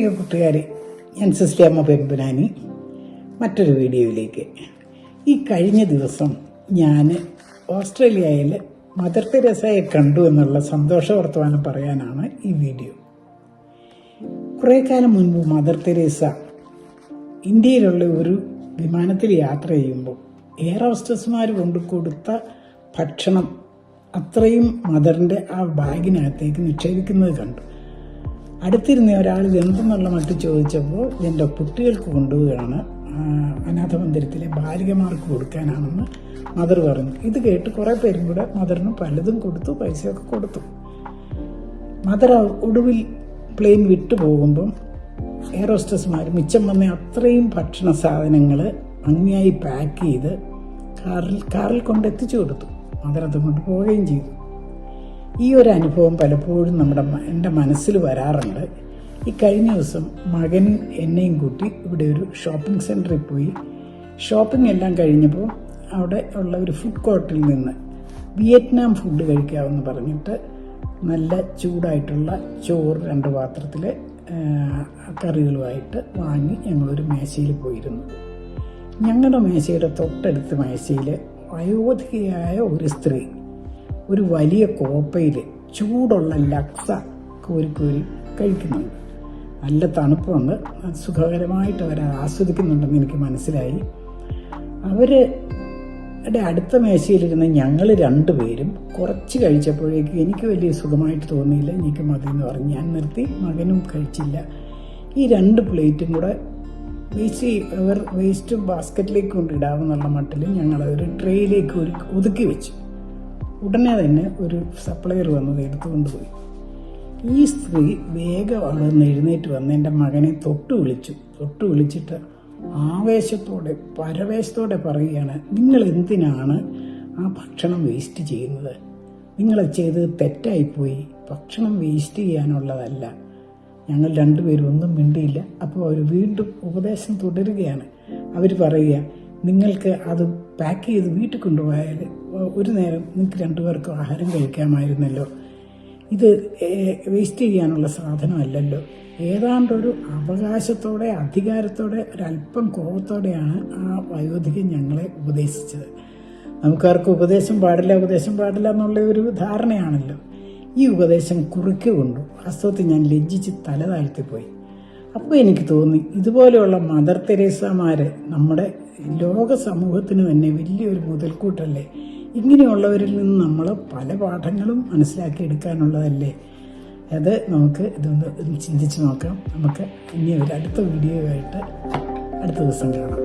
പ്രിയ കൂട്ടുകാരെ, ഞാൻ സിസ്റ്റർ അമ്മ പെരുമ്പനാനി മറ്റൊരു വീഡിയോയിലേക്ക്. ഈ കഴിഞ്ഞ ദിവസം ഞാൻ ഓസ്ട്രേലിയയിൽ മദർ തെരേസയെ കണ്ടു എന്നുള്ള സന്തോഷ വർത്തമാനം പറയാനാണ് ഈ വീഡിയോ. കുറേ കാലം മുൻപ് മദർ തെരേസ ഇന്ത്യയിലുള്ള ഒരു വിമാനത്തിൽ യാത്ര ചെയ്യുമ്പോൾ എയർ ഹോസ്റ്റസ്മാർ കൊണ്ടു കൊടുത്ത ഭക്ഷണം അത്രയും മദറിൻ്റെ ആ ബാഗിനകത്തേക്ക് നിക്ഷേപിക്കുന്നത് കണ്ടു. അടുത്തിരുന്ന ഒരാൾ ഇതെന്തെന്നുള്ള മറ്റ് ചോദിച്ചപ്പോൾ എൻ്റെ കുട്ടികൾക്ക് കൊണ്ടുപോവുകയാണ്, അനാഥ മന്ദിരത്തിലെ ബാലികമാർക്ക് കൊടുക്കാനാണെന്ന് മദർ പറഞ്ഞു. ഇത് കേട്ട് കുറേ പേരും കൂടെ മദറിന് പലതും കൊടുത്തു, പൈസയൊക്കെ കൊടുത്തു. മദർ ഒടുവിൽ പ്ലെയിൻ വിട്ടു പോകുമ്പം എയർ ഹോസ്റ്റസ്മാർ മിച്ചം വന്ന അത്രയും ഭക്ഷണ സാധനങ്ങൾ ഭംഗിയായി പാക്ക് ചെയ്ത് കാറിൽ കൊണ്ടെത്തിച്ചു കൊടുത്തു. മദർ അതുകൊണ്ട് പോവുകയും ചെയ്തു. ഈ ഒരു അനുഭവം പലപ്പോഴും എൻ്റെ മനസ്സിൽ വരാറുണ്ട്. ഈ കഴിഞ്ഞ ദിവസം മകൻ എന്നെയും കൂട്ടി ഇവിടെ ഒരു ഷോപ്പിംഗ് സെൻറ്ററിൽ പോയി. ഷോപ്പിംഗ് എല്ലാം കഴിഞ്ഞപ്പോൾ അവിടെ ഉള്ള ഒരു ഫുഡ് കോർട്ടിൽ നിന്ന് വിയറ്റ്നാം ഫുഡ് കഴിക്കാമെന്ന് പറഞ്ഞിട്ട് നല്ല ചൂടായിട്ടുള്ള ചോറ് 2 പാത്രത്തിൽ കറികളുമായിട്ട് വാങ്ങി ഞങ്ങളൊരു മേശയിൽ പോയിരുന്നു. ഞങ്ങളുടെ മേശയുടെ തൊട്ടടുത്ത മേശയിൽ വയോധികയായ ഒരു സ്ത്രീ ഒരു വലിയ കോപ്പയിൽ ചൂടുള്ള ലക്സ കോരി കഴിക്കുന്നുണ്ട്. നല്ല തണുപ്പുണ്ട്, സുഖകരമായിട്ട് അവർ ആസ്വദിക്കുന്നുണ്ടെന്ന് എനിക്ക് മനസ്സിലായി. അവരുടെ അടുത്ത മേശയിലിരുന്ന് ഞങ്ങൾ 2 പേരും കുറച്ച് കഴിച്ചപ്പോഴേക്ക് എനിക്ക് വലിയ സുഖമായിട്ട് തോന്നിയില്ല. എനിക്ക് മതി എന്ന് പറഞ്ഞ് ഞാൻ നിർത്തി. മകനും കഴിച്ചില്ല. ഈ 2 പ്ലേറ്റും കൂടെ വേസ്റ്റ് ബാസ്ക്കറ്റിലേക്ക് കൊണ്ടിടാമെന്നുള്ള മട്ടിൽ ഞങ്ങളതൊരു ട്രേയിലേക്ക് ഒതുക്കി വെച്ചു. ഉടനെ തന്നെ ഒരു സപ്ലയർ വന്നത് എടുത്തുകൊണ്ടുപോയി. ഈ സ്ത്രീ വേഗം അവിടെ നിന്ന് എഴുന്നേറ്റ് വന്ന് എൻ്റെ മകനെ തൊട്ടു വിളിച്ചിട്ട് ആവേശത്തോടെ പരവേശത്തോടെ പറയുകയാണ്, നിങ്ങൾ എന്തിനാണ് ആ ഭക്ഷണം വേസ്റ്റ് ചെയ്യുന്നത്? നിങ്ങൾ ചെയ്തത് തെറ്റായിപ്പോയി. ഭക്ഷണം വേസ്റ്റ് ചെയ്യാനുള്ളതല്ല. ഞങ്ങൾ 2 പേരും ഒന്നും മിണ്ടിയില്ല. അപ്പോൾ അവർ വീണ്ടും ഉപദേശം തുടരുകയാണ്. അവർ പറയുക, നിങ്ങൾക്ക് അത് പാക്ക് ചെയ്ത് വീട്ടിൽ കൊണ്ടുപോയാൽ ഒരു നേരം നിങ്ങൾക്ക് 2 പേർക്കും ആഹാരം കഴിക്കാമായിരുന്നല്ലോ. ഇത് വേസ്റ്റ് ചെയ്യാനുള്ള സാധനമല്ലല്ലോ. ഏതാണ്ടൊരു അവകാശത്തോടെ, അധികാരത്തോടെ, ഒരല്പം കോപത്തോടെയാണ് ആ വയോധികൻ ഞങ്ങളെ ഉപദേശിച്ചത്. നമുക്കാർക്കും ഉപദേശം പാടില്ല എന്നുള്ള ഒരു ധാരണയാണല്ലോ. ഈ ഉപദേശം കുറുക്കി കൊണ്ടു. വാസ്തവത്തിൽ ഞാൻ ലജ്ജിച്ച് തല താഴ്ത്തിപ്പോയി. അപ്പോൾ എനിക്ക് തോന്നി, ഇതുപോലെയുള്ള മദർ തെരേസമാർ നമ്മുടെ ലോക സമൂഹത്തിന് തന്നെ വലിയൊരു മുതൽക്കൂട്ടല്ലേ. ഇങ്ങനെയുള്ളവരിൽ നിന്ന് നമ്മൾ പല പാഠങ്ങളും മനസ്സിലാക്കിയെടുക്കാനുള്ളതല്ലേ. അത് നമുക്ക് ഇതൊന്ന് ചിന്തിച്ച് നോക്കാം. നമുക്ക് ഇനി ഒരു അടുത്ത വീഡിയോ ആയിട്ട് അടുത്ത ദിവസം കാണാം.